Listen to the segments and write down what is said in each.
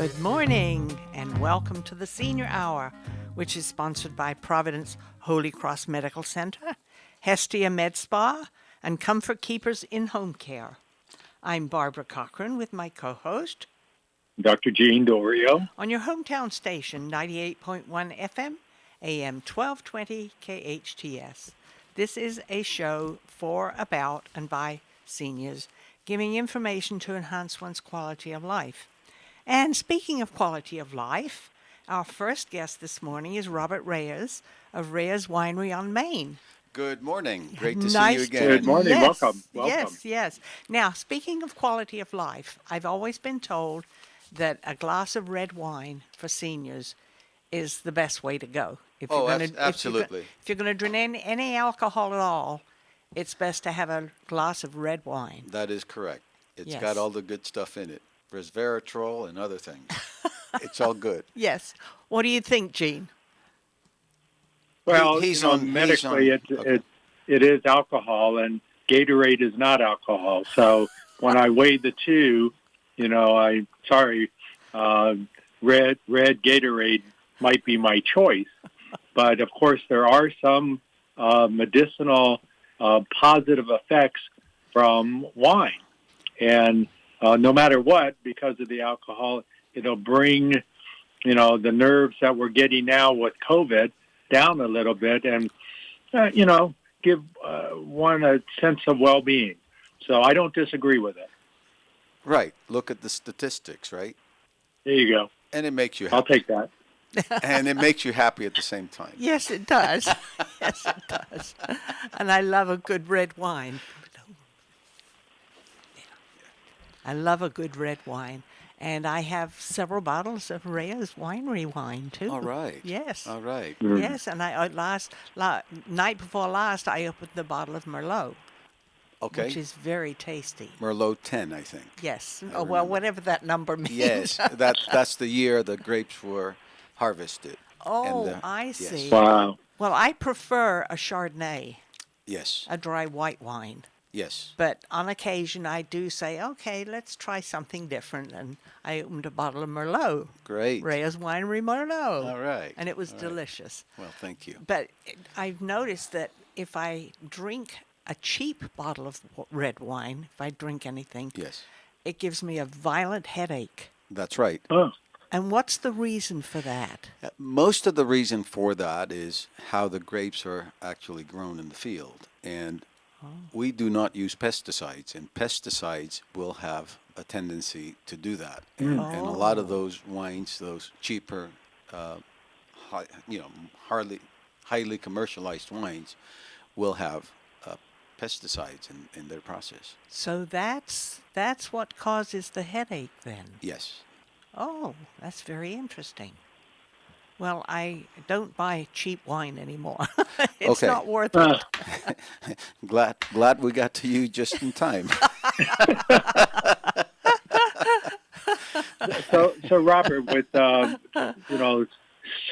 Good morning and welcome to the Senior Hour, which is sponsored by Providence Holy Cross Medical Center, Hestia Med Spa, and Comfort Keepers in Home Care. I'm Barbara Cochran with my co-host, Dr. Gene Dorio, on your hometown station, 98.1 FM, AM 1220 KHTS. This is a show for, about, and by seniors, giving information to enhance one's quality of life. And speaking of quality of life, our first guest this morning is Robert Reyes of Reyes Winery on Main. Good morning. Great to Nice see you again. Good morning. Yes, Welcome. Yes. Now, speaking of quality of life, I've always been told that a glass of red wine for seniors is the best way to go. If Absolutely. If you're going to drink any alcohol at all, it's best to have a glass of red wine. That is correct. It's Yes. got all the good stuff in it. Resveratrol and other things. It's all good. Yes. What do you think, Gene? Well, Okay. medically, it is alcohol, and Gatorade is not alcohol. So when I weighed the two, red Gatorade might be my choice. But of course, there are some medicinal positive effects from wine, and no matter what, because of the alcohol, it'll bring, the nerves that we're getting now with COVID down a little bit and, give one a sense of well-being. So I don't disagree with it. Right. Look at the statistics, right? There you go. And it makes you happy. I'll take that. And it makes you happy at the same time. Yes, it does. Yes, it does. And I love a good red wine. I love a good red wine. And I have several bottles of Reyes Winery wine, too. All right. Yes. All right. Yes, and night before last, I opened the bottle of Merlot, Okay. which is very tasty. Merlot 10, I think. Yes. I Well, remember. whatever that number means. Yes. That's the year the grapes were harvested. Oh, I yes. see. Wow. Well, I prefer a Chardonnay, Yes. a dry white wine. Yes. But on occasion, I do say, okay, let's try something different. And I opened a bottle of Merlot. Great. Reyes Winery Merlot. All right. And it was All right. delicious. Well, thank you. But I've noticed that if I drink a cheap bottle of red wine, if I drink anything, Yes. it gives me a violent headache. That's right. Oh, And what's the reason for that? Most of the reason for that is how the grapes are actually grown in the field. And we do not use pesticides, and pesticides will have a tendency to do that. And a lot of those wines, those cheaper, highly commercialized wines, will have pesticides in their process. So that's what causes the headache then. Yes. Oh, that's very interesting. Well, I don't buy cheap wine anymore. It's Okay. not worth it. Glad we got to you just in time. So Robert, with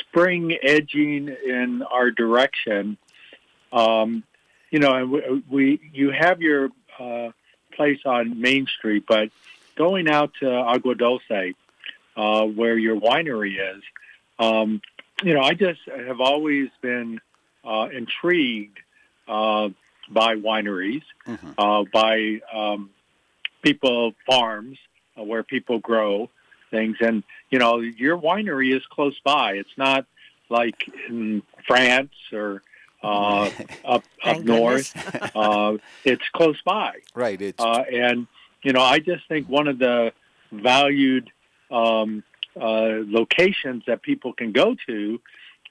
spring edging in our direction, and you have your place on Main Street, but going out to Agua Dulce, where your winery is, I just have always been intrigued by wineries, by farms where people grow things. And, your winery is close by. It's not like in France or up north. It's close by. Right. It's And, I just think one of the valued locations that people can go to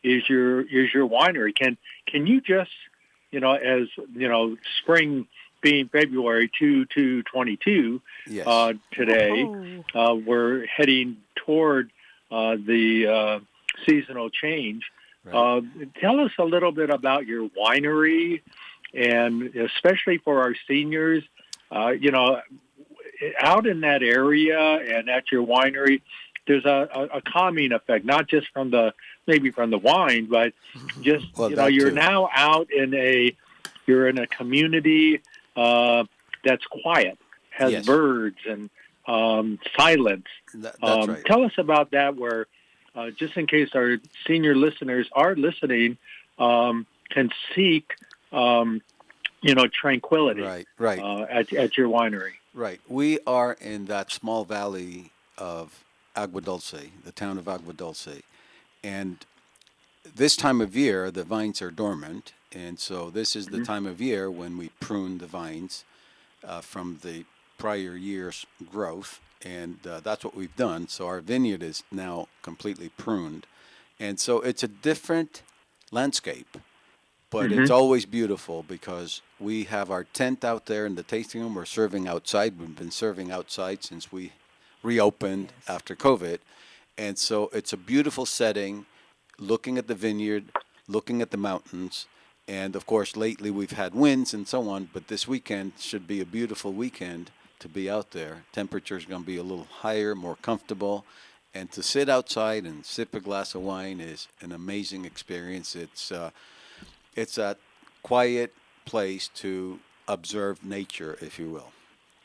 is your winery. Can you just, as spring being February 22 yes. today, Oh. we're heading toward the seasonal change. Right. Tell us a little bit about your winery, and especially for our seniors, out in that area and at your winery, there's a calming effect, not just from the wine, but just you're too. now out you're in a community that's quiet, has Yes. birds and silence. That's right. Tell us about that, where just in case our senior listeners are listening, can seek, tranquility Right. at your winery. Right. We are in that small valley of Agua Dulce, the town of Agua Dulce. And this time of year, the vines are dormant. And so this is the time of year when we prune the vines from the prior year's growth. And that's what we've done. So our vineyard is now completely pruned. And so it's a different landscape. But it's always beautiful because we have our tent out there in the tasting room. We're serving outside. We've been serving outside since we reopened after COVID. And so it's a beautiful setting, looking at the vineyard, looking at the mountains. And, of course, lately we've had winds and so on. But this weekend should be a beautiful weekend to be out there. Temperature's going to be a little higher, more comfortable. And to sit outside and sip a glass of wine is an amazing experience. It's a quiet place to observe nature, if you will.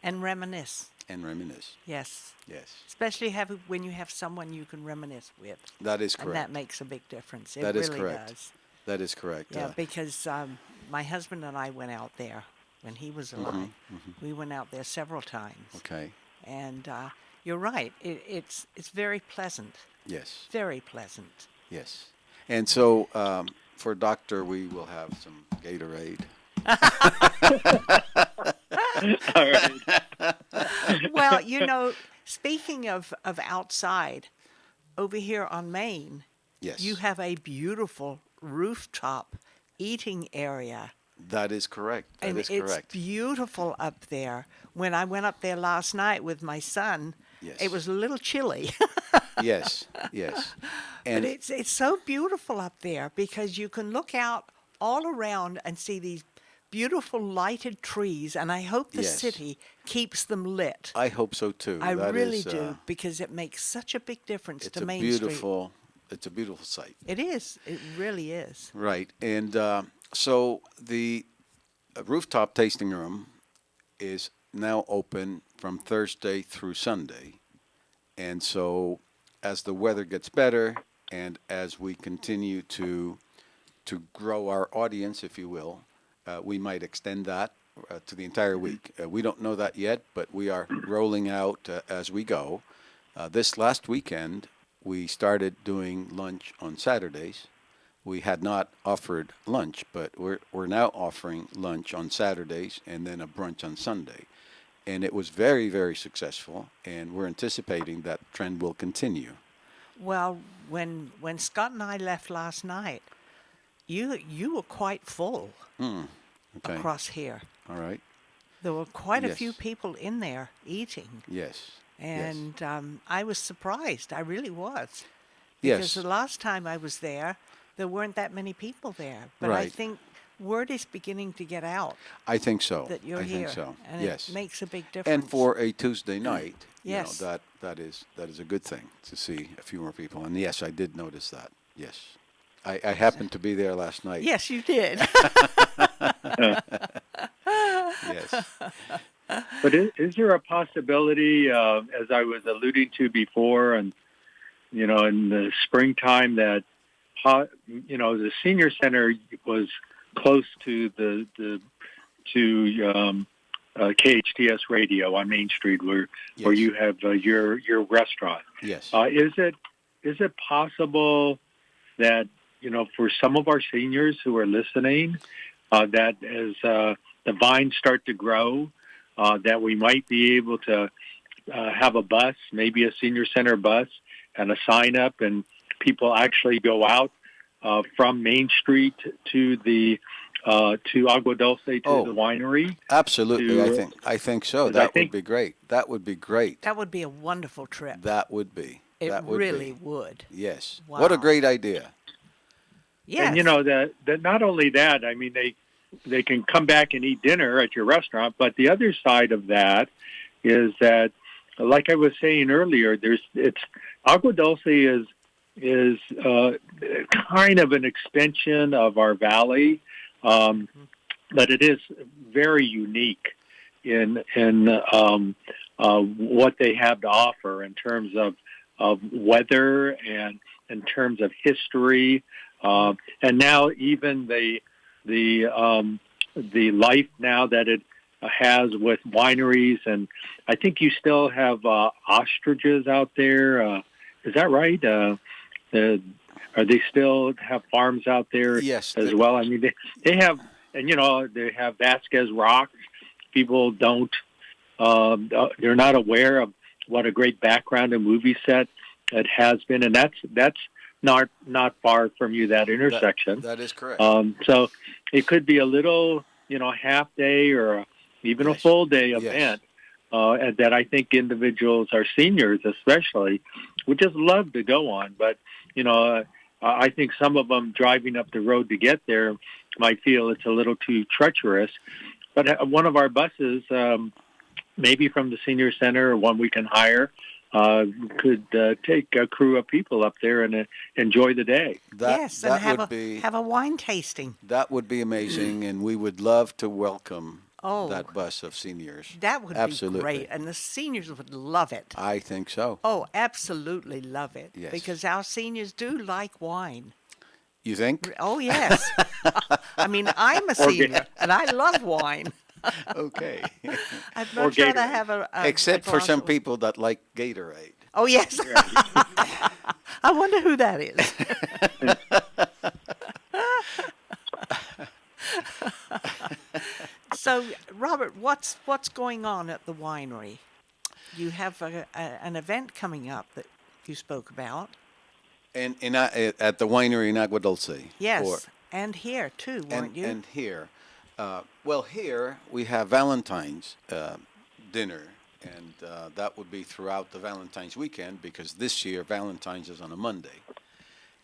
And reminisce. Yes. Especially when you have someone you can reminisce with. That is correct. And that makes a big difference. It That is really correct. does. That is correct. Yeah, because my husband and I went out there when he was alive. We went out there several times. Okay. And you're right. It's very pleasant. Yes. Very pleasant. Yes. And so for Doctor, we will have some Gatorade. All right. Well, speaking of outside, over here on Maine, Yes. you have a beautiful rooftop eating area. That is correct. That is it's correct. beautiful up there. When I went up there last night with my son, Yes. it was a little chilly. Yes. But it's so beautiful up there because you can look out all around and see these beautiful lighted trees, and I hope the Yes. city keeps them lit. I hope so too. I That really is, do, because it makes such a big difference it's to a Main Street. It's a beautiful sight. It is. It really is. Right. And so the rooftop tasting room is now open from Thursday through Sunday. And so as the weather gets better and as we continue to grow our audience, if you will, we might extend that to the entire week. We don't know that yet, but we are rolling out as we go. This last weekend, we started doing lunch on Saturdays. We had not offered lunch, but we're now offering lunch on Saturdays and then a brunch on Sunday. And it was very, very successful, and we're anticipating that trend will continue. Well, when Scott and I left last night, you were quite full Okay. across here. All right. There were quite a Yes. few people in there eating. Yes. And I was surprised. I really was. Yes. Because the last time I was there weren't that many people there. But I Right. think word is beginning to get out I think so. that you're I here. think so. And Yes. it makes a big difference. And for a Tuesday night, Yes. that is a good thing to see a few more people. And yes, I did notice that. Yes. I happened to be there last night. Yes, you did. Yes. But is there a possibility, as I was alluding to before, and in the springtime, that the senior center was close to KHTS radio on Main Street, where Yes. you have your restaurant. Yes. Is it possible that for some of our seniors who are listening, that as the vines start to grow, that we might be able to have a bus, maybe a senior center bus, and a sign up, and people actually go out from Main Street to the to Agua Dulce to the winery? Absolutely. I think so. That would be great. That would be great. That would be a wonderful trip. That would be. It That would really be. would. Yes. Wow. What a great idea. Yes. And that not only that, I mean, they can come back and eat dinner at your restaurant, but the other side of that is that, like I was saying earlier, Agua Dulce is kind of an extension of our valley, but it is very unique in what they have to offer in terms of weather and in terms of history, and now even the life now that it has with wineries. And I think you still have ostriches out there. Is that right? Are they still have farms out there? Yes, as well? I mean, they have, and they have Vasquez Rocks. People don't, they're not aware of what a great background and movie set it has been, and that's not far from you, that intersection. That is correct. So it could be a little, half day or even a full day event. And that I think individuals, our seniors especially, would just love to go on. But, I think some of them driving up the road to get there might feel it's a little too treacherous. But one of our buses, maybe from the senior center or one we can hire, could take a crew of people up there and enjoy the day. And have a wine tasting. That would be amazing, and we would love to welcome that bus of seniors. That would absolutely be great, and the seniors would love it. I think so. Oh, absolutely love it. Yes. Because our seniors do like wine. You think? Oh, yes. I mean, I'm a senior, and I love wine. Okay. I'd much rather have a Except for some of... people that like Gatorade. Oh, yes. I wonder who that is. So, Robert, what's going on at the winery? You have an event coming up that you spoke about. And at the winery in Agua Dulce. Yes, and here too, weren't you? And here. Here we have Valentine's dinner, and that would be throughout the Valentine's weekend, because this year Valentine's is on a Monday,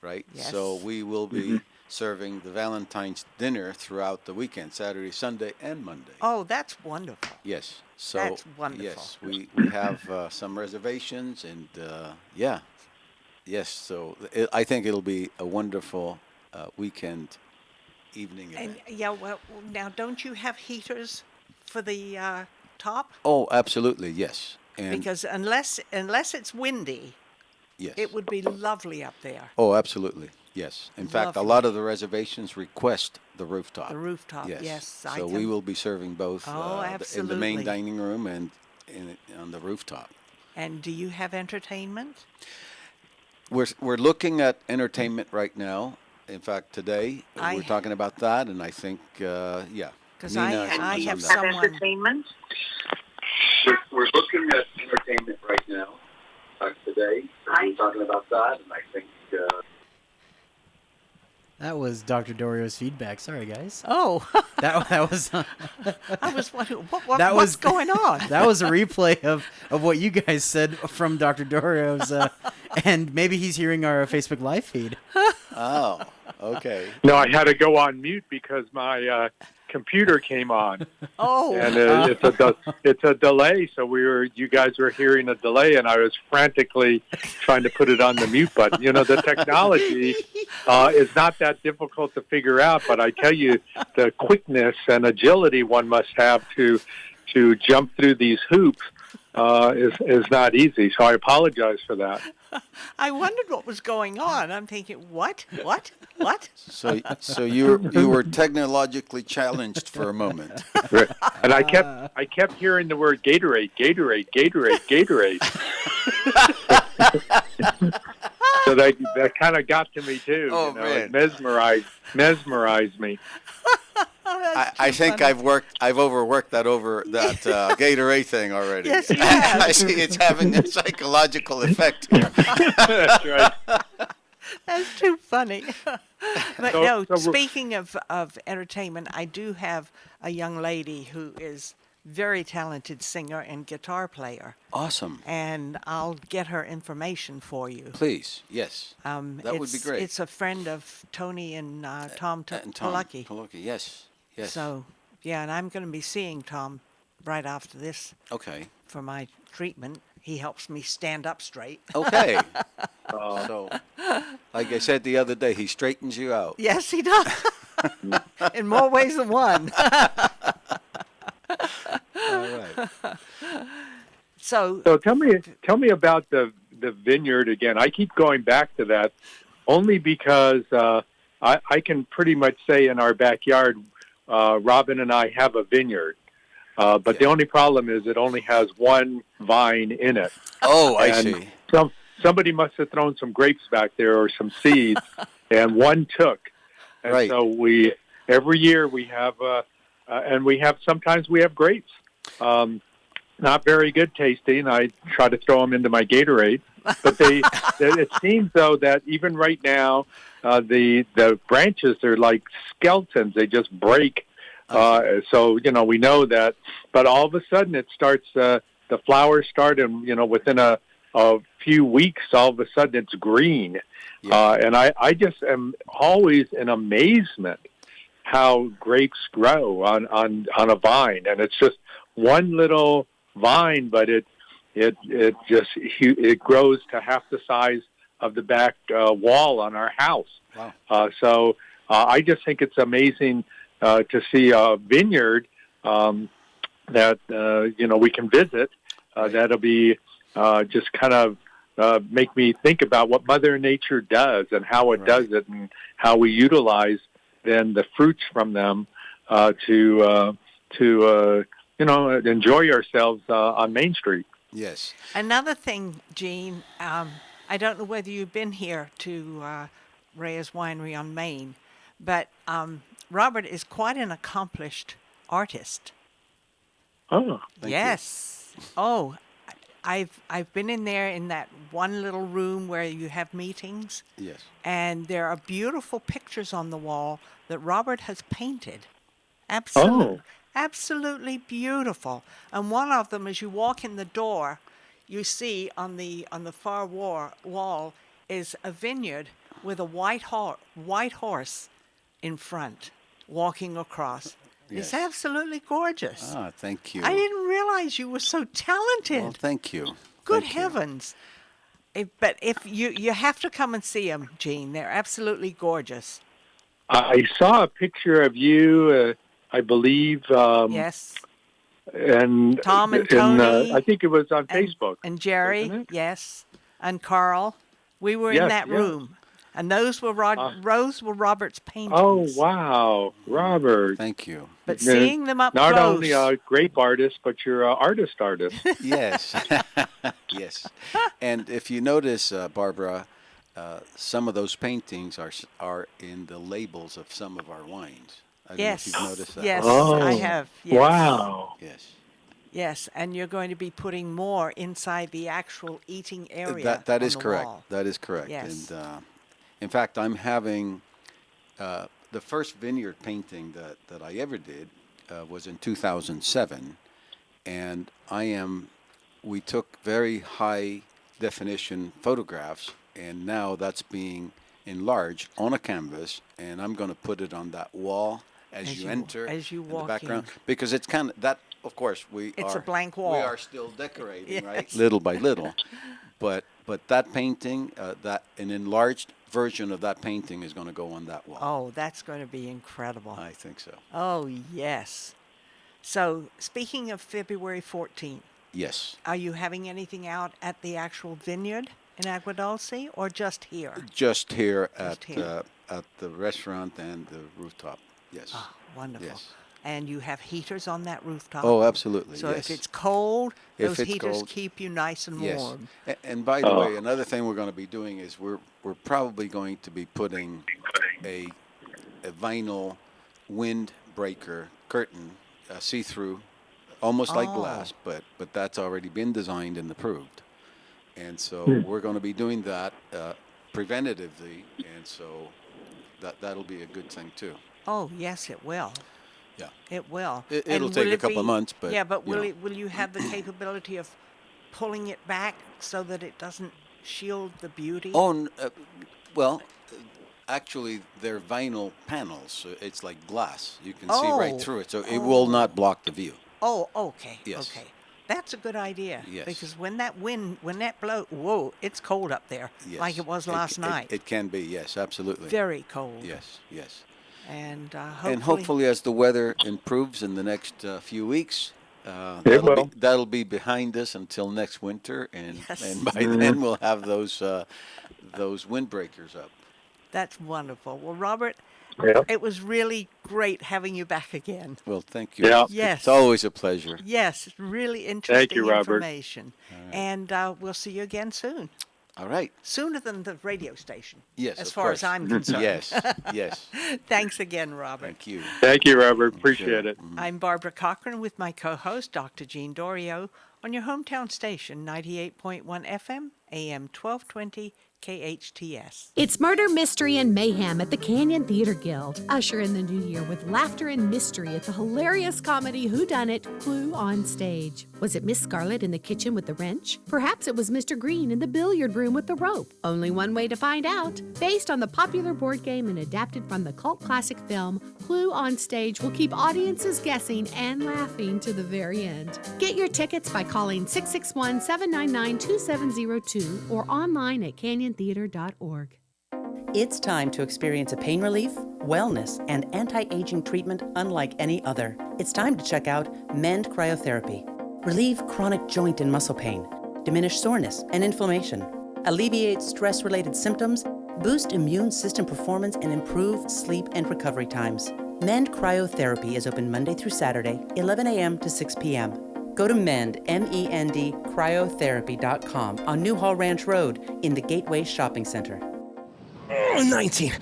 right? Yes. So we will be serving the Valentine's dinner throughout the weekend, Saturday, Sunday, and Monday. Oh, that's wonderful. Yes. So that's wonderful. Yes, we have some reservations, and yes. So I think it'll be a wonderful weekend evening event. And well, now don't you have heaters for the top? Oh, absolutely, yes. And because unless it's windy, yes, it would be lovely up there. Oh, absolutely, yes. In fact, a lot of the reservations request the rooftop. The rooftop, yes. So we will be serving both in the main dining room and on the rooftop. And do you have entertainment? We're looking at entertainment right now. In fact, today we're talking about that, and I think, because I have someone. Entertainment. We're looking at entertainment right now. Today we're talking about that, and I think. That was Dr. Dorio's feedback. Sorry, guys. Oh. that was. I was wondering what's going on. That was a replay of what you guys said from Dr. Dorio's, and maybe he's hearing our Facebook Live feed. Oh, okay. No, I had to go on mute because my computer came on. Oh. And it's a delay, so you guys were hearing a delay, and I was frantically trying to put it on the mute button. The technology is not that difficult to figure out, but I tell you, the quickness and agility one must have to jump through these hoops is not easy. So I apologize for that. I wondered what was going on. I'm thinking, what? So you were technologically challenged for a moment. Right. And I kept hearing the word Gatorade. So that kind of got to me too. Oh, man. It mesmerized me. I think I've overworked that Gatorade thing already. Yes, you have. I see it's having a psychological effect here. That's right. That's too funny. But speaking of entertainment, I do have a young lady who is very talented singer and guitar player. Awesome. And I'll get her information for you. Please, yes. That would be great. It's a friend of Tony and Tom Palucky. Yes. So, and I'm going to be seeing Tom right after this. Okay. For my treatment. He helps me stand up straight. Okay. So, like I said the other day, he straightens you out. Yes, he does. In more ways than one. All right. So tell me about the vineyard again. I keep going back to that only because I can pretty much say in our backyard, Robin and I have a vineyard. But the only problem is it only has one vine in it. Oh, I And see. somebody must have thrown some grapes back there or some seeds, and one took. And Right. so every year we have, sometimes we have grapes. Not very good tasting. I try to throw them into my Gatorade, but it seems though that even right now, the branches are like skeletons. They just break. So we know that. But all of a sudden, it starts. The flowers start, and within a few weeks, all of a sudden it's green. Yeah. And I just am always in amazement how grapes grow on a vine, and it's just one little vine, but it grows to half the size of the back wall on our house. Wow. So I just think it's amazing to see a vineyard that we can visit. That'll be just kind of make me think about what Mother Nature does and how it does it, and how we utilize then the fruits from them to enjoy ourselves on Main Street. Yes. Another thing, Gene, I don't know whether you've been here to Reyes Winery on Main, but Robert is quite an accomplished artist. Oh, Yes. Oh, I've been in there in that one little room where you have meetings, Yes. and there are beautiful pictures on the wall that Robert has painted. Absolutely beautiful. And one of them, as you walk in the door, you see on the far wall is a vineyard with a white horse in front, walking across. It's Yes. absolutely gorgeous. Ah, thank you. I didn't realize you were so talented. Well, thank you. Good Thank you. heavens. But if you have to come and see them, Gene. They're absolutely gorgeous. I saw a picture of you, I believe. Yes. And Tom and Tony. I think it was on And- Facebook. And Jerry, wasn't it? yes. And Carl. We were in Yes, that yes. room. And those were Robert's paintings. Oh, wow, Robert. Thank you. But You're seeing them up not close. only a grape artist, but you're an artist. Yes. Yes. And if you notice, Barbara, some of those paintings are in the labels of some of our wines. I don't know if Yes. you've noticed that. Yes, Oh, I have. Yes. Wow. Yes. Yes, and you're going to be putting more inside the actual eating area. That on is the correct. wall. That is correct. Yes. And in fact, I'm having the first vineyard painting that I ever did was in 2007, and we took very high definition photographs, and now that's being enlarged on a canvas, and I'm going to put it on that wall as you enter as you in the walk background, in. because it's kind of that. Of course, It's a blank We wall. are still decorating, right, Yes. little by little. But that painting, that an enlarged version of that painting is going to go on that wall. Oh, that's going to be incredible. I think so. Oh, yes. So, speaking of February 14th, Yes, are you having anything out at the actual vineyard in Agua Dulce or just here? just here Just at here. at the restaurant and the rooftop. Yes. Oh, wonderful. Yes. And you have heaters on that rooftop? Oh, absolutely. So yes. if it's cold, If those it's heaters cold, keep you nice and Yes. warm. And by the Oh. way, another thing we're going to be doing is we're probably going to be putting a vinyl windbreaker curtain, see-through, almost like glass, but that's already been designed and approved. And so we're going to be doing that preventatively, and so that'll be a good thing too. Oh, yes, it will. Yeah. It will. It'll And take will a it couple be- months, but yeah, but you know. will you have the capability of pulling it back so that it doesn't shield the beauty? Oh, well, actually, they're vinyl panels. So it's like glass. You can see right Oh. through it, so it will not block the view. Oh, okay. Yes. Okay. That's a good idea. Yes. Because when that blow, whoa, it's cold up there, Yes. like it was last night. It can be, yes, absolutely. Very cold. Yes, yes. And And hopefully, as the weather improves in the next few weeks, That'll be behind us until next winter, and Yes. and by then we'll have those windbreakers up. That's wonderful. Well, Robert, Yep. it was really great having you back again. Well, thank you. Yeah. Yes. It's always a pleasure. Yes, really interesting you, Robert. information. And we'll see you again soon. All right. Sooner than the radio station. Yes, as of far as course. I'm concerned. Yes, yes. Thanks again, Robert. Thank you. Thank you, Robert. Appreciate it. I'm Barbara Cochran with my co-host, Dr. Jean Dorio, on your hometown station, 98.1 FM, AM 1220, KHTS. It's murder, mystery, and mayhem at the Canyon Theater Guild. Usher in the new year with laughter and mystery at the hilarious comedy Whodunit, Clue on Stage. Was it Miss Scarlet in the kitchen with the wrench? Perhaps it was Mr. Green in the billiard room with the rope. Only one way to find out. Based on the popular board game and adapted from the cult classic film, Clue on Stage will keep audiences guessing and laughing to the very end. Get your tickets by calling 661-799-2702 or online at canyontheater.org. It's time to experience a pain relief, wellness, and anti-aging treatment unlike any other. It's time to check out Mend Cryotherapy. Relieve chronic joint and muscle pain, diminish soreness and inflammation, alleviate stress-related symptoms, boost immune system performance, and improve sleep and recovery times. Mend Cryotherapy is open Monday through Saturday, 11 a.m. to 6 p.m. Go to Mend, M-E-N-D, cryotherapy.com on Newhall Ranch Road in the Gateway Shopping Center. 19,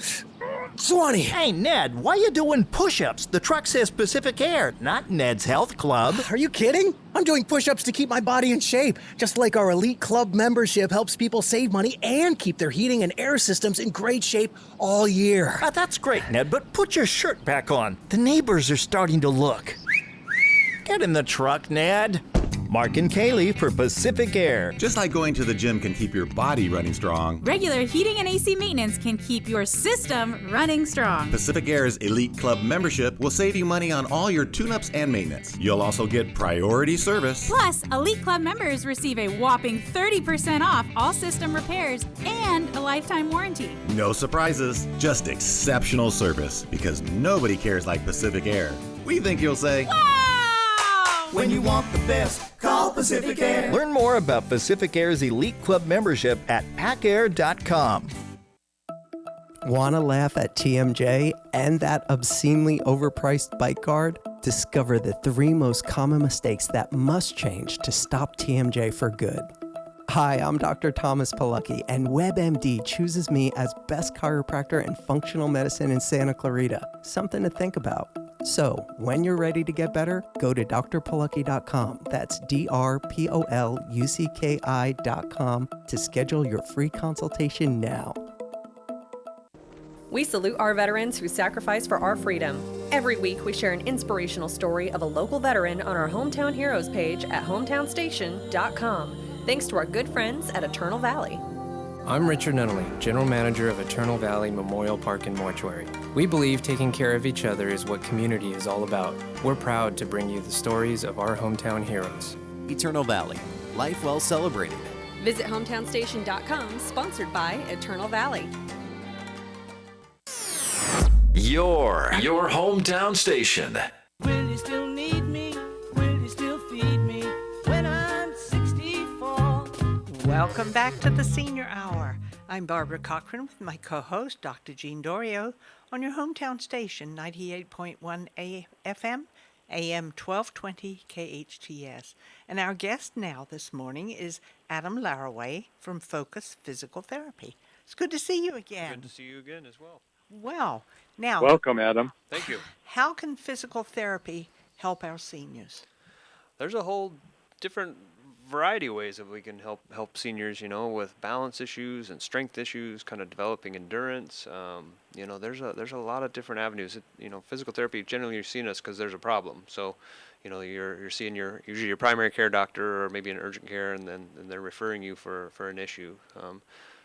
20. Hey, Ned, why you doing push-ups? The truck says Pacific Air, not Ned's Health Club. Are you kidding? I'm doing push-ups to keep my body in shape, just like our Elite Club membership helps people save money and keep their heating and air systems in great shape all year. That's great, Ned, but put your shirt back on. The neighbors are starting to look. Get in the truck, Ned. Mark and Kaylee for Pacific Air. Just like going to the gym can keep your body running strong, regular heating and AC maintenance can keep your system running strong. Pacific Air's Elite Club membership will save you money on all your tune-ups and maintenance. You'll also get priority service. Plus, Elite Club members receive a whopping 30% off all system repairs and a lifetime warranty. No surprises, just exceptional service, because nobody cares like Pacific Air. We think you'll say, Wow! When you want the best, call Pacific Air. Learn more about Pacific Air's Elite Club membership at pacair.com. Want to laugh at TMJ and that obscenely overpriced bike guard? Discover the 3 most common mistakes that must change to stop TMJ for good. Hi, I'm Dr. Thomas Pilecki, and WebMD chooses me as best chiropractor and functional medicine in Santa Clarita. Something to think about. So, when you're ready to get better, go to drpilecki.com. That's drpolucki.com to schedule your free consultation now. We salute our veterans who sacrifice for our freedom. Every week, we share an inspirational story of a local veteran on our Hometown Heroes page at hometownstation.com. Thanks to our good friends at Eternal Valley. I'm Richard Nunnally, General Manager of Eternal Valley Memorial Park and Mortuary. We believe taking care of each other is what community is all about. We're proud to bring you the stories of our hometown heroes. Eternal Valley, life well celebrated. Visit hometownstation.com, sponsored by Eternal Valley. Your hometown station. Will you still need me? Will you still feed me when I'm 64? Welcome back to the Senior Hour. I'm Barbara Cochran with my co-host, Dr. Jean Dorio, on your hometown station, 98.1 FM, AM 1220 KHTS. And our guest now this morning is Adam Laraway from Focus Physical Therapy. It's good to see you again. Good to see you again as well. Well, now... Welcome, Adam. Thank you. How can physical therapy help our seniors? There's a whole different variety of ways that we can help seniors, with balance issues and strength issues, kind of developing endurance. There's a lot of different avenues. Physical therapy, generally you're seeing us because there's a problem. So, you're seeing usually your primary care doctor or maybe an urgent care, and they're referring you for an issue.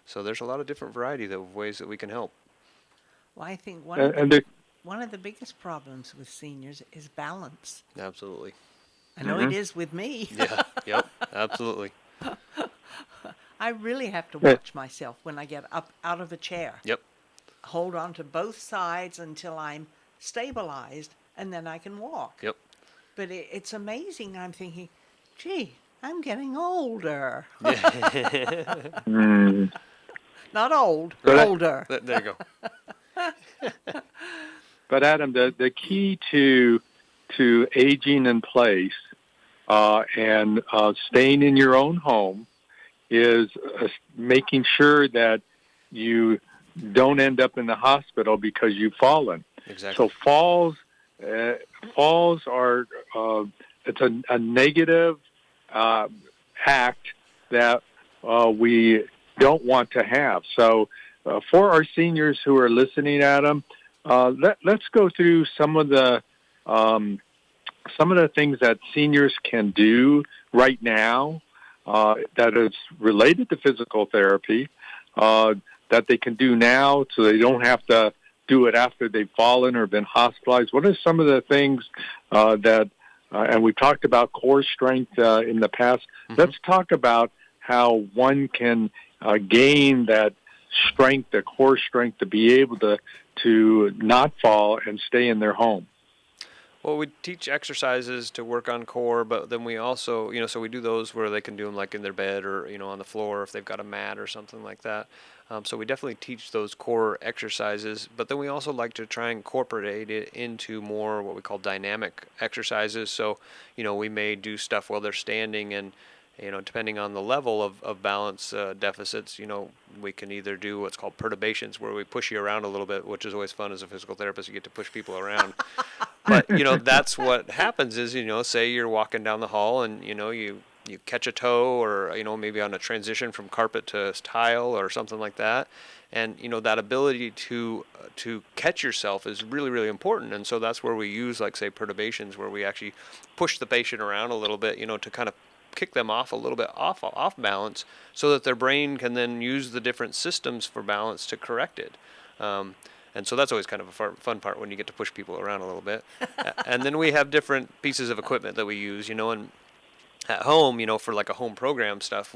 So there's a lot of different variety of ways that we can help. Well, I think one of the biggest problems with seniors is balance. Absolutely. I know it is with me. Yeah, yep, absolutely. I really have to watch myself when I get up out of a chair. Yep. Hold on to both sides until I'm stabilized, and then I can walk. Yep. But it's amazing. I'm thinking, gee, I'm getting older. Not old, older. There you go. But Adam, the key to aging in place and staying in your own home is making sure that you don't end up in the hospital because you've fallen. Exactly. So falls are it's a negative act that we don't want to have. So for our seniors who are listening, Adam, let's go through some of the things that seniors can do right now that is related to physical therapy that they can do now so they don't have to do it after they've fallen or been hospitalized. What are some of the things that, and we've talked about core strength in the past. Mm-hmm. Let's talk about how one can gain that strength, the core strength, to be able to not fall and stay in their home. Well, we teach exercises to work on core, but then we also, so we do those where they can do them like in their bed or, on the floor if they've got a mat or something like that. So we definitely teach those core exercises, but then we also like to try and incorporate it into more what we call dynamic exercises. So, we may do stuff while they're standing and, depending on the level of balance deficits, we can either do what's called perturbations, where we push you around a little bit, which is always fun as a physical therapist. You get to push people around. But, that's what happens is, say you're walking down the hall and, you catch a toe or, maybe on a transition from carpet to tile or something like that. And, that ability to catch yourself is really, really important. And so that's where we use, like, say, perturbations, where we actually push the patient around a little bit, to kind of kick them off a little bit off balance so that their brain can then use the different systems for balance to correct it. And so that's always kind of a fun part when you get to push people around a little bit. And then we have different pieces of equipment that we use, and at home, for like a home program stuff,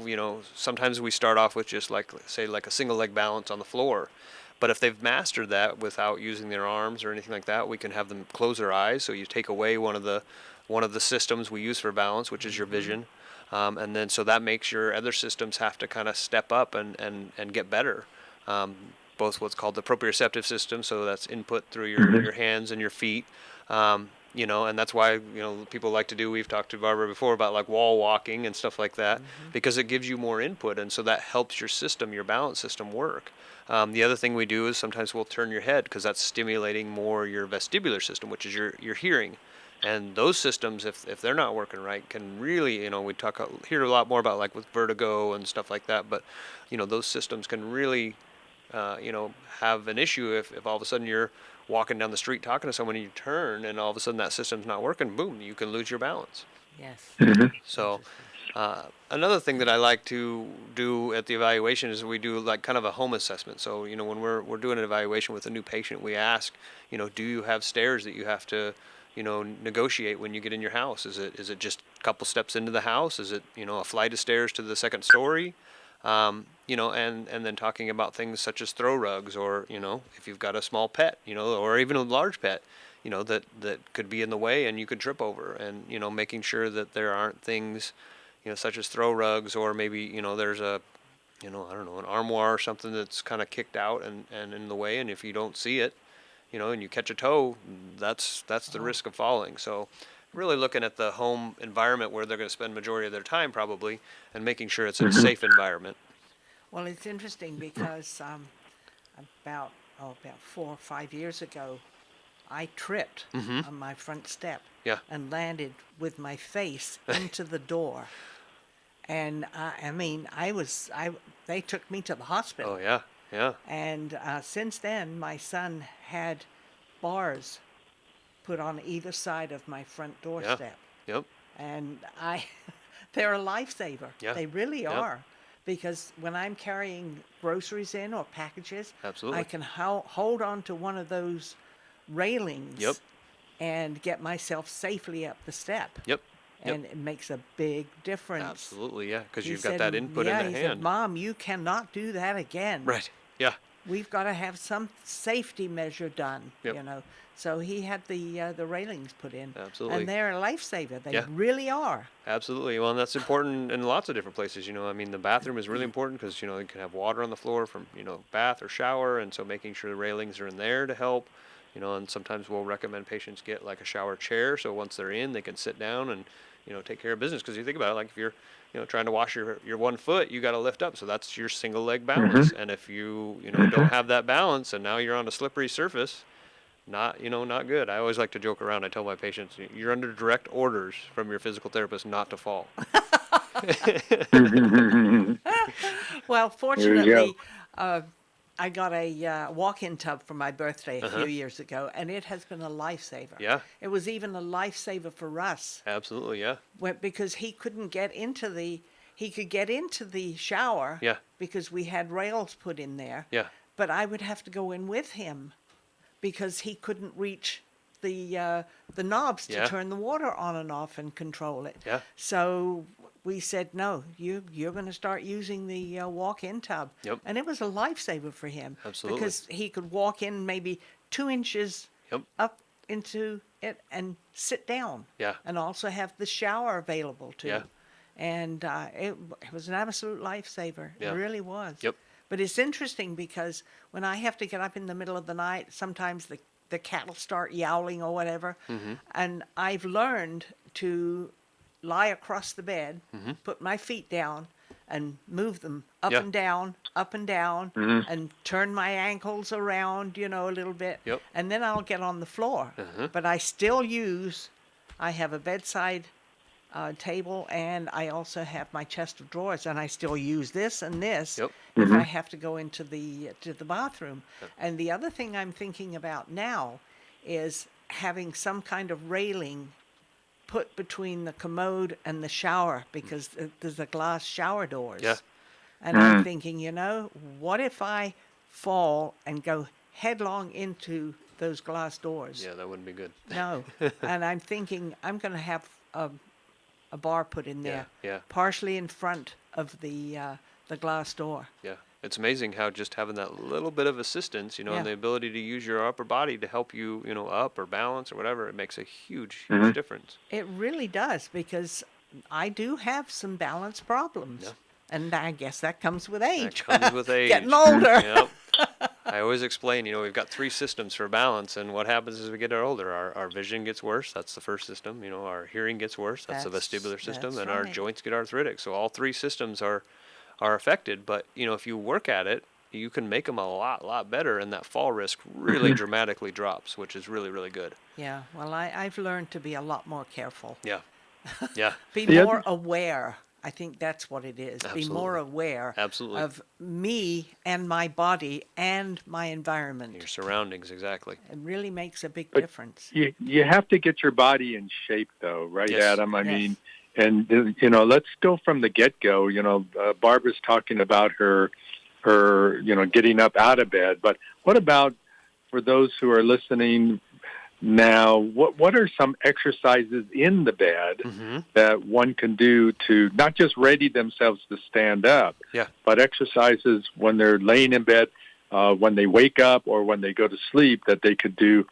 sometimes we start off with just like a single leg balance on the floor. But if they've mastered that without using their arms or anything like that, we can have them close their eyes. So you take away one of the systems we use for balance, which is your vision. And then so that makes your other systems have to kind of step up and get better. Both what's called the proprioceptive system, so that's input through your hands and your feet. And that's why, people like to do, we've talked to Barbara before about like wall walking and stuff like that, because it gives you more input. And so that helps your system, your balance system work. The other thing we do is sometimes we'll turn your head because that's stimulating more your vestibular system, which is your hearing. And those systems, if they're not working right, can really, we hear a lot more about like with vertigo and stuff like that. But, those systems can really, have an issue if all of a sudden you're walking down the street talking to someone and you turn and all of a sudden that system's not working, boom, you can lose your balance. Yes. So another thing that I like to do at the evaluation is we do like kind of a home assessment. So, when we're doing an evaluation with a new patient, we ask, do you have stairs that you have to, negotiate when you get in your house? Is it just a couple steps into the house? Is it, a flight of stairs to the second story? And then talking about things such as throw rugs or, if you've got a small pet, or even a large pet, that could be in the way and you could trip over and, making sure that there aren't things, such as throw rugs or maybe, there's a, I don't know, an armoire or something that's kind of kicked out and in the way. And if you don't see it, and you catch a toe, that's the risk of falling. So really looking at the home environment where they're going to spend majority of their time probably and making sure it's a safe environment. Well, it's interesting because about 4 or 5 years ago, I tripped on my front step and landed with my face into the door. And they took me to the hospital. Oh, yeah, yeah. And since then, my son had bars put on either side of my front doorstep. Yeah. Yep. And they're a lifesaver. Yeah. They really are. Because when I'm carrying groceries in or packages, absolutely, I can hold on to one of those railings and get myself safely up the step. Yep. And it makes a big difference. Absolutely, yeah, because you've got that input in the hand. Said, Mom, you cannot do that again. Right. Yeah. we've got to have some safety measure done, Yep. you know. So he had the railings put in. Absolutely. And they're a lifesaver. They Yeah. really are. Absolutely. Well, and that's important in lots of different places. You know, I mean, the bathroom is really important because, you know, you can have water on the floor from, you know, bath or shower. And so making sure the railings are in there to help, you know, and sometimes we'll recommend patients get like a shower chair. So once they're in, they can sit down and, you know, take care of business. Because you think about it, like if you're, you know, trying to wash your 1 foot, you got to lift up. So that's your single leg balance. And if you know, don't have that balance and now you're on a slippery surface, not good. I always like to joke around. I tell my patients, you're under direct orders from your physical therapist not to fall. Well, There fortunately, you I got a walk-in tub for my birthday a Uh-huh. few years ago, and it has been a lifesaver. Yeah. It was even a lifesaver for us Absolutely, yeah. because he couldn't get into he could get into the shower Yeah. because we had rails put in there. Yeah. But I would have to go in with him because he couldn't reach the knobs to Yeah. turn the water on and off and control it. Yeah. So we said, no, you're going to start using the walk-in tub. Yep. And it was a lifesaver for him. Absolutely. Because he could walk in maybe 2 inches Yep. up into it and sit down. Yeah. And also have the shower available too. Yeah. And it was an absolute lifesaver. Yeah. It really was. Yep. But it's interesting because when I have to get up in the middle of the night, sometimes the cattle start yowling or whatever. Mm-hmm. And I've learned to lie across the bed, Mm-hmm. put my feet down, and move them up Yeah. and down, Mhm. and turn my ankles around, you know, a little bit. Yep. And then I'll get on the floor. Uh-huh. But I have a bedside table, and I also have my chest of drawers, and I still use this and this Yep. if I have to go into the bathroom. Yep. And the other thing I'm thinking about now is having some kind of railing put between the commode and the shower because there's a glass shower doors. Yeah. And I'm thinking, you know, what if I fall and go headlong into those glass doors? Yeah, that wouldn't be good. No. And I'm thinking I'm going to have a bar put in there, Yeah. partially in front of the glass door. Yeah. It's amazing how just having that little bit of assistance, you know, Yeah. and the ability to use your upper body to help you, you know, up or balance or whatever, it makes a huge, Mhm. huge difference. It really does because I do have some balance problems. Yeah. And I guess that comes with age. That comes with age. Getting older. Yep. I always explain, you know, we've got 3 systems for balance, and what happens as we get older, our vision gets worse. That's the first system. You know, our hearing gets worse. That's the vestibular system, that's and our right. joints get arthritic. So all 3 systems are affected. But you know, if you work at it, you can make them a lot better, and that fall risk really dramatically drops, which is really, really good. Yeah. Well, I've learned to be a lot more careful. Yeah. Yeah. Be The more other- aware. I think that's what it is. Be more Absolutely. aware Absolutely. of me and my body and my environment. Your surroundings, exactly. It really makes a big But difference. You have to get your body in shape, though, right, Yes. Adam? I Yes. mean, and you know, let's go from the get-go. You know, Barbara's talking about her, you know, getting up out of bed. But what about for those who are listening now? What are some exercises in the bed Mm-hmm. that one can do to not just ready themselves to stand up, Yeah. but exercises when they're laying in bed, when they wake up or when they go to sleep that they could do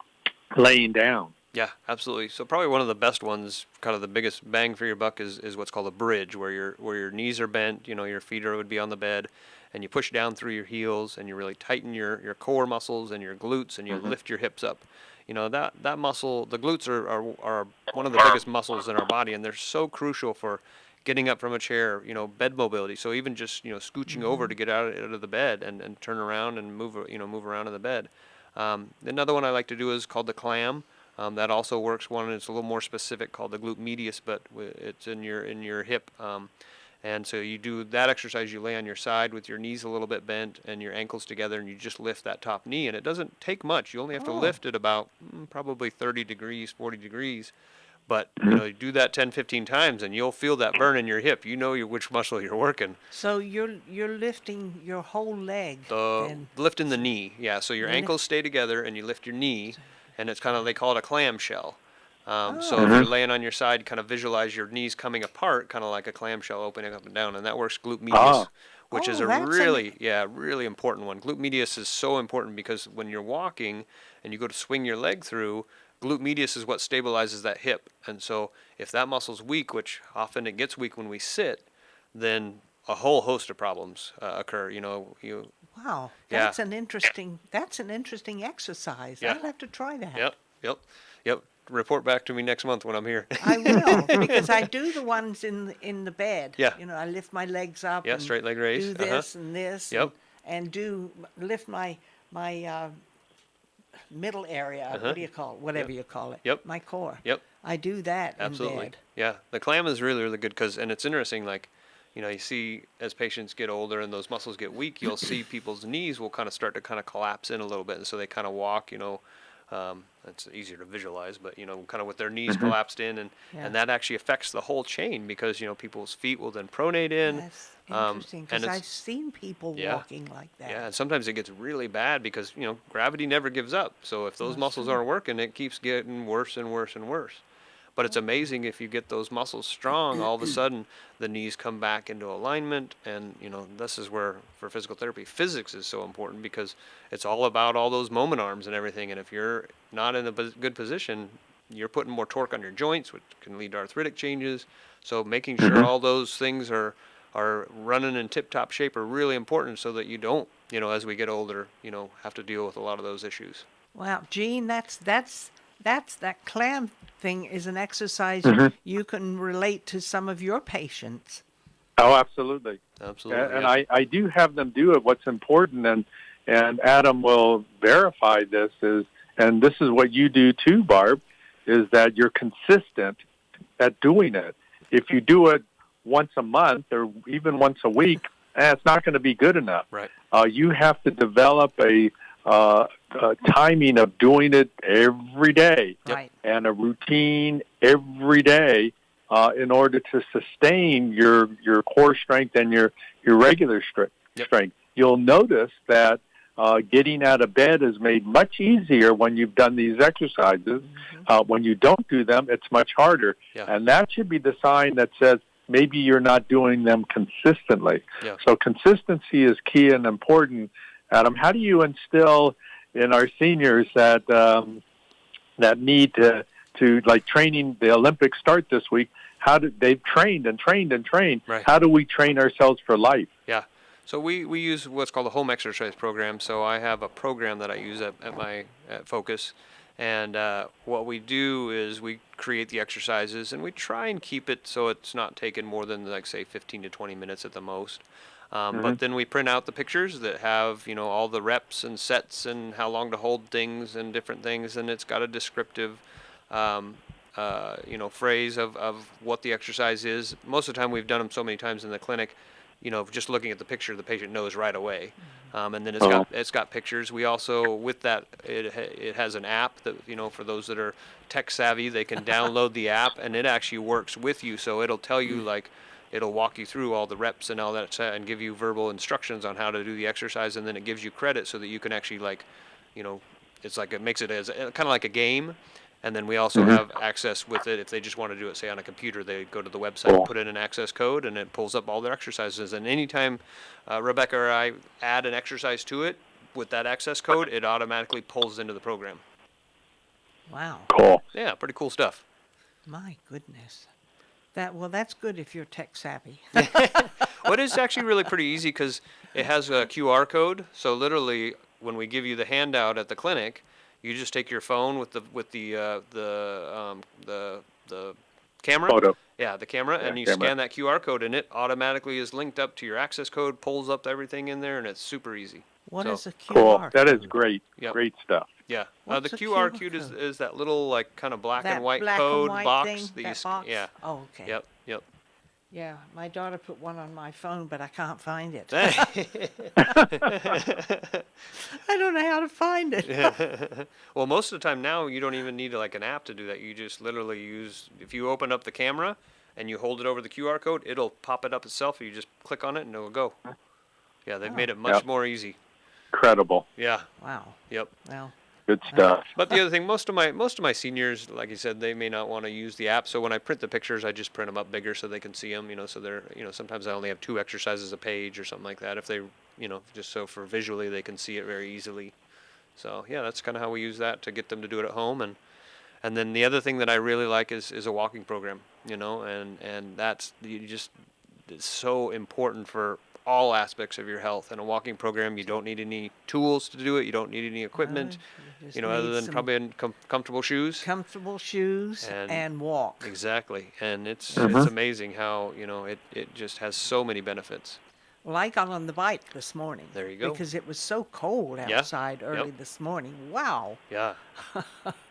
laying down. Yeah, absolutely. So probably one of the best ones, kind of the biggest bang for your buck, is what's called a bridge, where your knees are bent. You know, your feet would be on the bed, and you push down through your heels, and you really tighten your core muscles and your glutes, and you lift your hips up. You know, that muscle, the glutes are one of the biggest muscles in our body, and they're so crucial for getting up from a chair. You know, bed mobility. So even just, you know, scooching over to get out of the bed and turn around and move around in the bed. Another one I like to do is called the Clam. That also works. One it's a little more specific, called the glute medius, but it's in your hip. And so you do that exercise. You lay on your side with your knees a little bit bent and your ankles together, and you just lift that top knee. And it doesn't take much. You only have to lift it about probably 30 degrees, 40 degrees. But you know, you do that 10, 15 times, and you'll feel that burn in your hip. You know which muscle you're working. So you're lifting your whole leg. then. Lifting the knee, yeah. So your ankles stay together, and you lift your knee, and it's kind of, they call it a clamshell. So if you're laying on your side, kind of visualize your knees coming apart, kind of like a clamshell opening up and down, and that works glute medius. which is Oh, a that's really important one. Glute medius is so important because when you're walking and you go to swing your leg through, glute medius is what stabilizes that hip. And so if that muscle's weak, which often it gets weak when we sit, then a whole host of problems occur. Wow, Yeah. that's an interesting exercise. Yeah. I'll have to try that. Yep. Report back to me next month when I'm here. I will, because I do the ones in the bed. Yeah. I lift my legs up. Yeah, and straight leg raise. Do this and this. Yep. And lift my middle area. What do you call it? Whatever you call it. Yep. My core. Yep. I do that Absolutely. in bed. Yeah. The clam is really, really good and it's interesting, you see as patients get older and those muscles get weak, you'll see people's knees will kind of start to collapse in a little bit. And so they kind of walk, it's easier to visualize, but, kind of with their knees collapsed in and that actually affects the whole chain because, people's feet will then pronate in. That's interesting, because I've seen people walking like that. Yeah, and sometimes it gets really bad because, gravity never gives up. So if those muscles aren't working, it keeps getting worse and worse and worse. But it's amazing if you get those muscles strong, all of a sudden the knees come back into alignment. And, this is where, for physical therapy, physics is so important because it's all about all those moment arms and everything. And if you're not in a good position, you're putting more torque on your joints, which can lead to arthritic changes. So making sure all those things are running in tip-top shape are really important so that you don't, as we get older, have to deal with a lot of those issues. Wow, Gene, that clam thing is an exercise you can relate to some of your patients. Oh, absolutely. Absolutely. And I do have them do it. What's important, and Adam will verify this, and this is what you do too, Barb, is that you're consistent at doing it. If you do it once a month or even once a week, it's not going to be good enough. Right. You have to develop a timing of doing it every day, Right. and a routine every day in order to sustain your core strength and your regular strength. You'll notice that getting out of bed is made much easier when you've done these exercises. When you don't do them, it's much harder. Yeah. And that should be the sign that says maybe you're not doing them consistently. Yeah. So consistency is key and important. Adam, how do you instill in our seniors that that need to like training? The Olympics start this week. They've trained and trained and trained. Right. How do we train ourselves for life? Yeah. So we use what's called a home exercise program. So I have a program that I use at Focus. And what we do is we create the exercises and we try and keep it so it's not taking more than, say, 15 to 20 minutes at the most. But then we print out the pictures that have, all the reps and sets and how long to hold things and different things. And it's got a descriptive, phrase of what the exercise is. Most of the time we've done them so many times in the clinic, just looking at the picture, the patient knows right away. And then it's got pictures. We also, with that, it has an app that, for those that are tech savvy, they can download the app and it actually works with you. So it'll tell you it'll walk you through all the reps and all that and give you verbal instructions on how to do the exercise. And then it gives you credit so that you can actually it's like it makes it as kind of like a game. And then we also have access with it. If they just want to do it, say, on a computer, they go to the website, put in an access code, and it pulls up all their exercises. And anytime Rebecca or I add an exercise to it with that access code, it automatically pulls into the program. Wow. Cool. Yeah, pretty cool stuff. My goodness. That's good if you're tech savvy. Well, it is actually really pretty easy because it has a QR code. So literally, when we give you the handout at the clinic, you just take your phone with the camera. Photo. Yeah, the camera, and you scan that QR code, and it automatically is linked up to your access code, pulls up everything in there, and it's super easy. What is a QR Cool. code? That is great. Yep. Great stuff. Yeah. What's The a QR QR code code? is that little kind of black That and white black and code white box thing, that you that box? Yeah. Oh, okay. Yep. Yeah, my daughter put one on my phone, but I can't find it. Yep. I don't know how to find it. Well, most of the time now you don't even need an app to do that. You just literally if you open up the camera and you hold it over the QR code, it'll pop it up itself. You just click on it and it'll go. Yeah, they've made it much more easy. Incredible. Yeah. Wow. Yep. Well, Good stuff. But the other thing, most of my seniors, like you said, they may not want to use the app. So when I print the pictures, I just print them up bigger so they can see them. So they're, sometimes I only have 2 exercises a page or something like that. If they, just so for visually they can see it very easily. So yeah, that's kind of how we use that to get them to do it at home. And then the other thing that I really like is a walking program. And that's it's so important for all aspects of your health. In a walking program, you don't need any tools to do it. You don't need any equipment, other than probably comfortable shoes. Comfortable shoes and walk. Exactly. And it's amazing how, it just has so many benefits. Well, I got on the bike this morning. There you go. Because it was so cold outside early this morning. Wow. Yeah.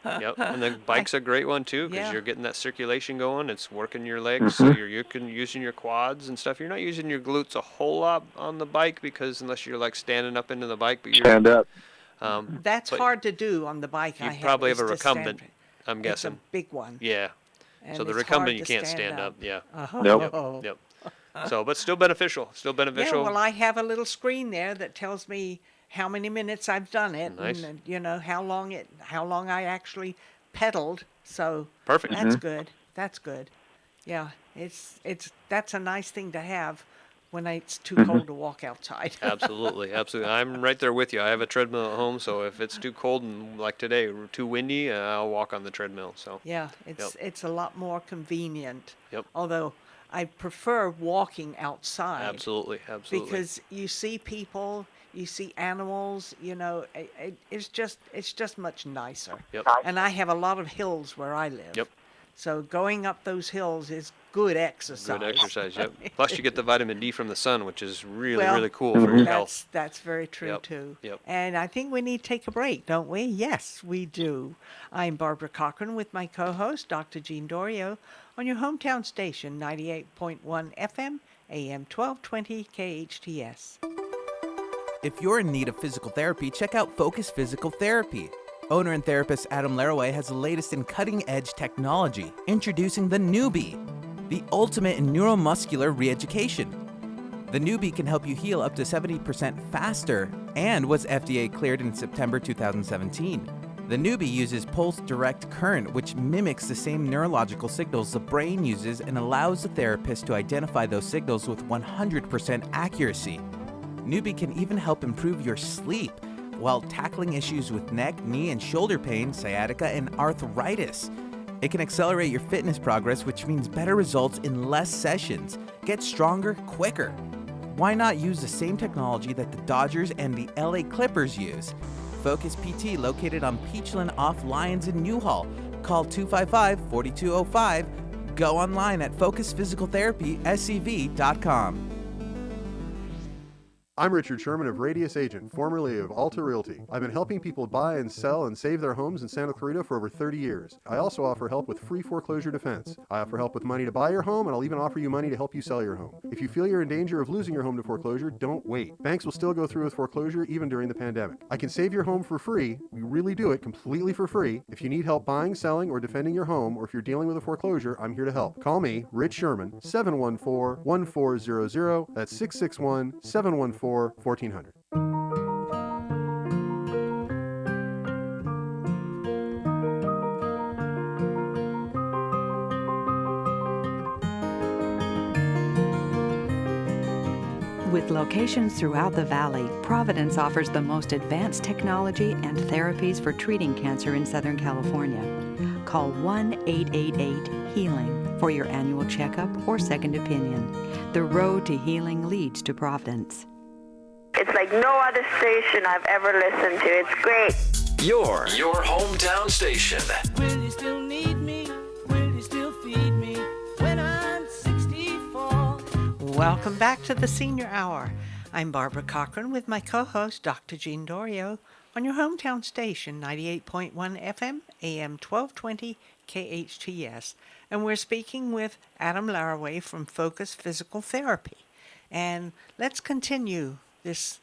Yep. And the bike's a great one too, because you're getting that circulation going. It's working your legs, so you're using your quads and stuff. You're not using your glutes a whole lot on the bike, because unless you're like standing up into the bike, but you're stand up. That's hard to do on the bike. You probably have a recumbent, I'm guessing. It's a big one. Yeah. And so the it's recumbent hard you to can't stand up. Yeah. Nope. Yep. So, but still beneficial. Yeah, well, I have a little screen there that tells me how many minutes I've done it, nice. And how long I actually pedaled. So perfect. That's good. That's good. Yeah, that's a nice thing to have when it's too cold to walk outside. Absolutely. I'm right there with you. I have a treadmill at home, so if it's too cold and like today, too windy, I'll walk on the treadmill. So yeah, it's a lot more convenient. Yep. Although I prefer walking outside. Absolutely. Because you see people, you see animals, it's just much nicer. Yep. And I have a lot of hills where I live. Yep. So going up those hills is good exercise. Good exercise, yep. Plus you get the vitamin D from the sun, which is really cool for your health. That's very true too. Yep. And I think we need to take a break, don't we? Yes, we do. I'm Barbara Cochran with my co-host, Dr. Jean Dorio, on your hometown station, 98.1 FM, AM 1220 KHTS. If you're in need of physical therapy, check out Focus Physical Therapy. Owner and therapist Adam Laraway has the latest in cutting-edge technology, introducing the Newbie, the ultimate in neuromuscular re-education. The Newbie can help you heal up to 70% faster and was FDA cleared in September 2017. The Newbie uses pulse direct current, which mimics the same neurological signals the brain uses and allows the therapist to identify those signals with 100% accuracy. Newbie can even help improve your sleep while tackling issues with neck, knee, and shoulder pain, sciatica, and arthritis. It can accelerate your fitness progress, which means better results in less sessions. Get stronger quicker. Why not use the same technology that the Dodgers and the LA Clippers use? Focus PT, located on Peachland off Lyons in Newhall. Call 255-4205. Go online at focusphysicaltherapyscv.com. I'm Richard Sherman of Radius Agent, formerly of Alta Realty. I've been helping people buy and sell and save their homes in Santa Clarita for over 30 years. I also offer help with free foreclosure defense. I offer help with money to buy your home, and I'll even offer you money to help you sell your home. If you feel you're in danger of losing your home to foreclosure, don't wait. Banks will still go through with foreclosure even during the pandemic. I can save your home for free. We really do it completely for free. If you need help buying, selling, or defending your home, or if you're dealing with a foreclosure, I'm here to help. Call me, Rich Sherman, 714-1400. That's 661-714-1400. With locations throughout the valley, Providence offers the most advanced technology and therapies for treating cancer in Southern California. Call 1-888-HEALING for your annual checkup or second opinion. The road to healing leads to Providence. It's like no other station I've ever listened to. It's great. Your hometown station. Will you still need me? Will you still feed me when I'm 64? Welcome back to the Senior Hour. I'm Barbara Cochran with my co-host, Dr. Jean Dorio, on your hometown station, 98.1 FM, AM 1220 KHTS. And we're speaking with Adam Laraway from Focus Physical Therapy. And let's continue this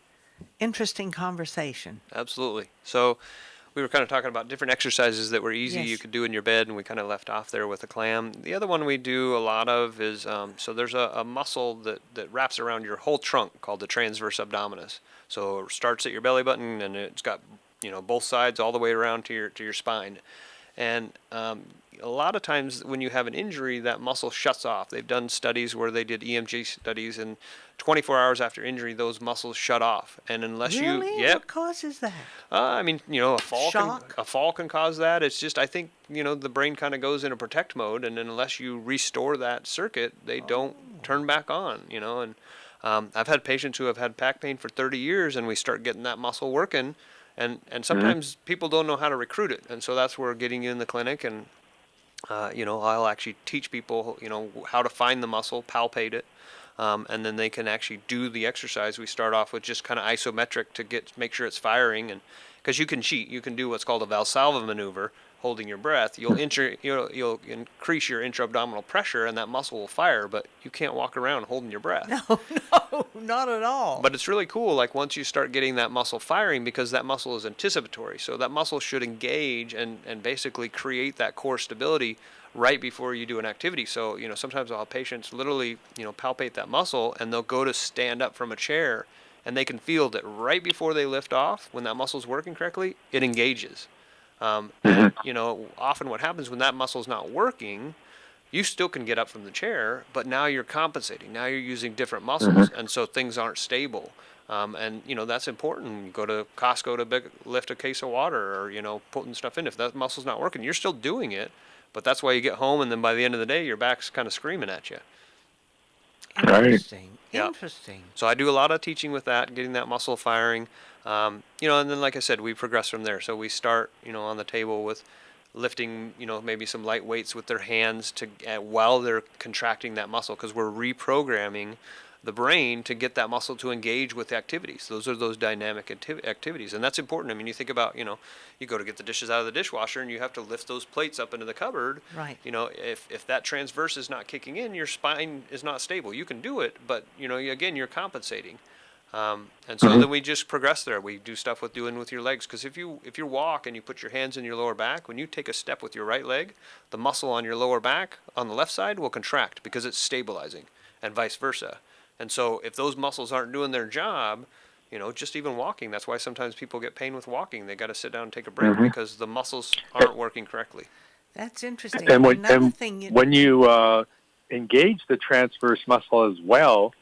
interesting conversation. Absolutely. So we were kind of talking about different exercises that were easy you could do in your bed, and we kind of left off there with the clam. The other one we do a lot of is, so there's a muscle that wraps around your whole trunk called the transverse abdominis. So it starts at your belly button, and it's got both sides all the way around to your spine. And a lot of times when you have an injury, that muscle shuts off. They've done studies where they did EMG studies, and 24 hours after injury, those muscles shut off. And unless Really? you, What causes that? I mean, a fall Shock? a fall can cause that. It's just, I think, the brain kind of goes into protect mode, and then unless you restore that circuit, they don't turn back on. And I've had patients who have had back pain for 30 years, and we start getting that muscle working. And sometimes people don't know how to recruit it, and so that's where getting you in the clinic, and I'll actually teach people how to find the muscle, palpate it, and then they can actually do the exercise. We start off with just kind of isometric to make sure it's firing, and because you can cheat, you can do what's called a Valsalva maneuver, holding your breath. You'll increase your intra-abdominal pressure, and that muscle will fire, but you can't walk around holding your breath. No, not at all. But it's really cool, like once you start getting that muscle firing, because that muscle is anticipatory. So that muscle should engage and basically create that core stability right before you do an activity. So, sometimes I'll have patients literally, palpate that muscle, and they'll go to stand up from a chair, and they can feel that right before they lift off, when that muscle's working correctly, it engages. And, often what happens when that muscle's not working, you still can get up from the chair, but now you're compensating. Now you're using different muscles, and so things aren't stable. And that's important. You go to Costco to lift a case of water, or putting stuff in. If that muscle's not working, you're still doing it, but that's why you get home, and then by the end of the day, your back's kind of screaming at you. Interesting. Yeah. Interesting. So I do a lot of teaching with that, getting that muscle firing. And then like I said, we progress from there. So we start, on the table with lifting, maybe some light weights with their hands while they're contracting that muscle, because we're reprogramming the brain to get that muscle to engage with the activities. Those are those dynamic activities, and that's important. I mean, you think about, you go to get the dishes out of the dishwasher, and you have to lift those plates up into the cupboard. Right. If that transverse is not kicking in, your spine is not stable. You can do it, but again, you're compensating. And so then we just progress there. We do stuff with your legs, because if you walk and you put your hands in your lower back, when you take a step with your right leg, the muscle on your lower back on the left side will contract because it's stabilizing, and vice versa. And so if those muscles aren't doing their job, just even walking, that's why sometimes people get pain with walking. They got to sit down and take a break because the muscles aren't working correctly. That's interesting. And Another thing when you engage the transverse muscle as well,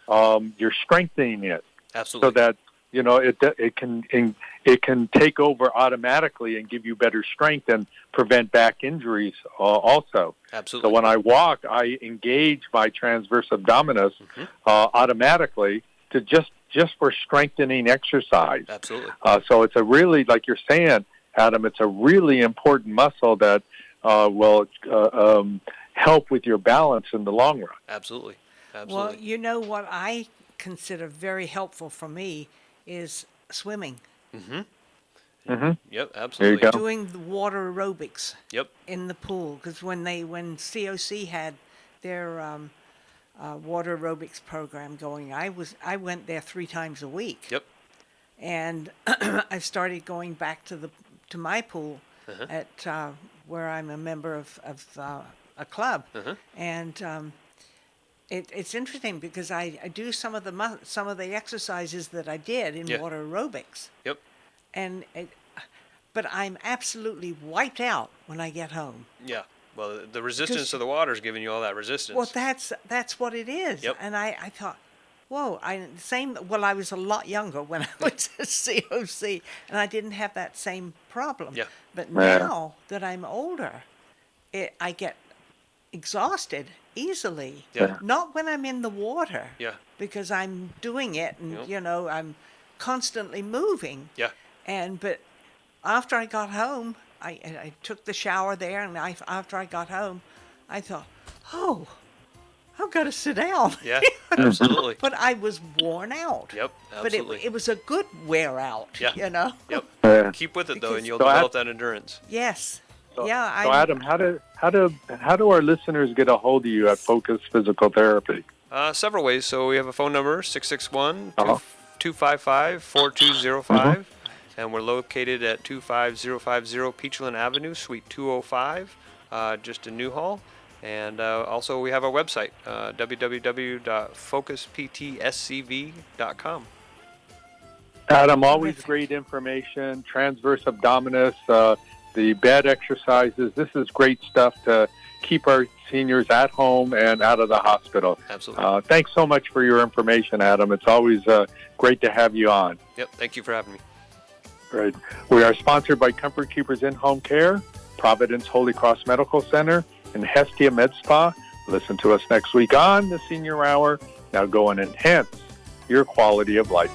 you're strengthening it. Absolutely. So that it can take over automatically and give you better strength and prevent back injuries also. Absolutely. So when I walk, I engage my transverse abdominis automatically to just for strengthening exercise. Absolutely. So it's a really, like you're saying, Adam, it's a really important muscle that will help with your balance in the long run. Absolutely. Well, what I consider very helpful for me is swimming. Yep, absolutely. There you go. Doing the water aerobics. Yep. In the pool, because when COC had their water aerobics program going, I went there 3 times a week. Yep. And I started going back to my pool at where I'm a member of a club, and it's interesting because I do some of the exercises that I did in water aerobics. Yep. But I'm absolutely wiped out when I get home. Yeah. Well, the resistance to the water is giving you all that resistance. Well, that's what it is. Yep. And I thought, whoa, I was a lot younger when I was at COC, and I didn't have that same problem. Yeah. But now that I'm older, I get exhausted easily. Yeah. Not when I'm in the water. Yeah. Because I'm doing it, and I'm constantly moving. Yeah. But after I got home, I took the shower there, and after I got home, I thought, oh, I've got to sit down. Yeah, absolutely. But I was worn out. Yep, absolutely. But it was a good wear out, Yeah. Yep. Keep with it, though, and you'll So develop that endurance. Yes. So Adam, how do our listeners get a hold of you at Focus Physical Therapy? Several ways. So we have a phone number, 661-255-4205. And we're located at 25050 Peachland Avenue, Suite 205, just in Newhall. And also we have our website, www.focusptscv.com. Adam, always great information. Transverse Abdominis, the bed exercises. This is great stuff to keep our seniors at home and out of the hospital. Absolutely. Thanks so much for your information, Adam. It's always great to have you on. Yep. Thank you for having me. Great. We are sponsored by Comfort Keepers In-Home Care, Providence Holy Cross Medical Center, and Hestia Med Spa. Listen to us next week on the Senior Hour. Now go and enhance your quality of life.